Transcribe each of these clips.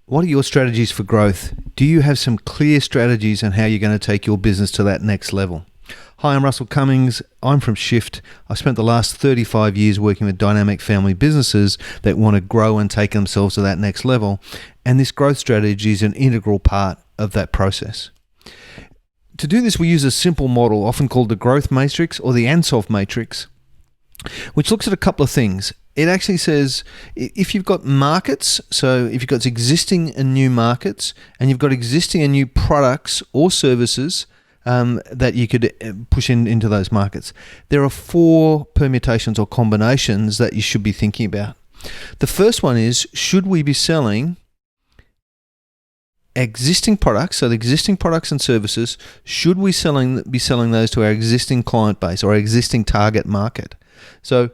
What are your strategies for growth? Do you have some clear strategies on how you're going to take your business to that next level? Hi, I'm Russell Cummings. I'm from Shift. I've spent the last 35 years working with dynamic family businesses that want to grow and take themselves to that next level. And this growth strategy is an integral part of that process. To do this, we use a simple model, often called the growth matrix or the Ansoff matrix, which looks at a couple of things. It actually says if you've got markets, so if you've got existing and new markets, and you've got existing and new products or services that you could push into those markets, there are 4 permutations or combinations that you should be thinking about. The first one is, should we be selling existing products, so the existing products and services, should we be selling those to our existing client base or our existing target market? So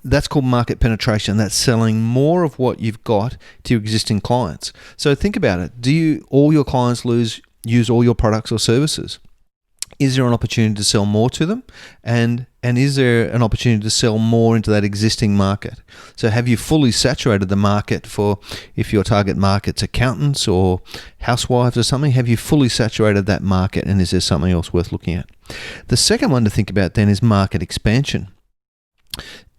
that's called market penetration. That's selling more of what you've got to your existing clients. So think about it. Do all your clients use all your products or services? Is there an opportunity to sell more to them? And is there an opportunity to sell more into that existing market? So have you fully saturated the market for, if your target market's accountants or housewives or something, have you fully saturated that market, and is there something else worth looking at? The second one to think about then is market expansion.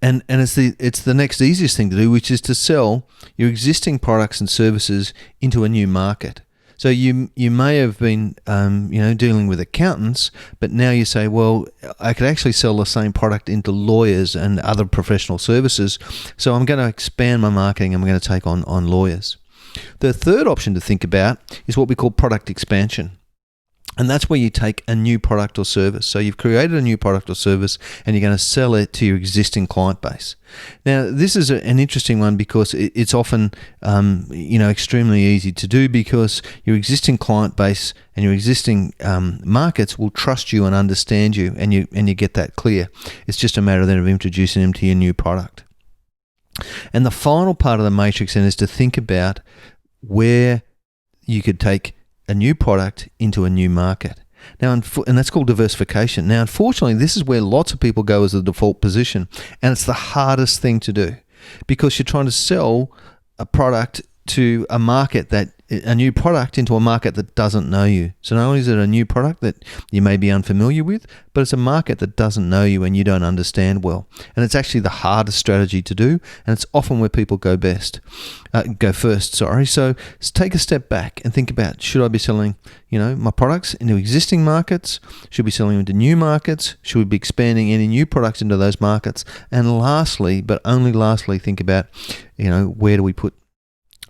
And it's the next easiest thing to do, which is to sell your existing products and services into a new market. So you may have been dealing with accountants, but now you say, well, I could actually sell the same product into lawyers and other professional services. So I'm going to expand my marketing. I'm going to take on lawyers. The third option to think about is what we call product expansion. And that's where you take a new product or service. So you've created a new product or service and you're going to sell it to your existing client base. Now, this is an interesting one because it's often, extremely easy to do because your existing client base and your existing markets will trust you and understand you, and you get that clear. It's just a matter then of introducing them to your new product. And the final part of the matrix then is to think about where you could take a new product into a new market. Now, and that's called diversification. Now, unfortunately, this is where lots of people go as the default position, and it's the hardest thing to do because you're trying to sell a product to a market a new product into a market that doesn't know you. So not only is it a new product that you may be unfamiliar with, but it's a market that doesn't know you and you don't understand well. And it's actually the hardest strategy to do, and it's often where people go first. So take a step back and think about, should I be selling, my products into existing markets? Should we be selling into new markets? Should we be expanding any new products into those markets? And lastly, but only lastly, think about, where do we put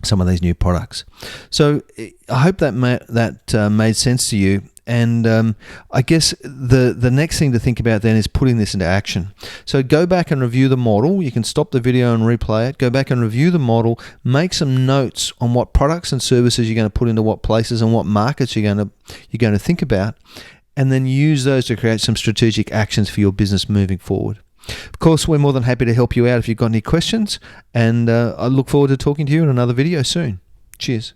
some of these new products? So I hope that made sense to you. And I guess the next thing to think about then is putting this into action. So go back and review the model. You can stop the video and replay it. Go back and review the model. Make some notes on what products and services you're going to put into what places and what markets you're going to think about, and then use those to create some strategic actions for your business moving forward. Of course, we're more than happy to help you out if you've got any questions, and I look forward to talking to you in another video soon. Cheers.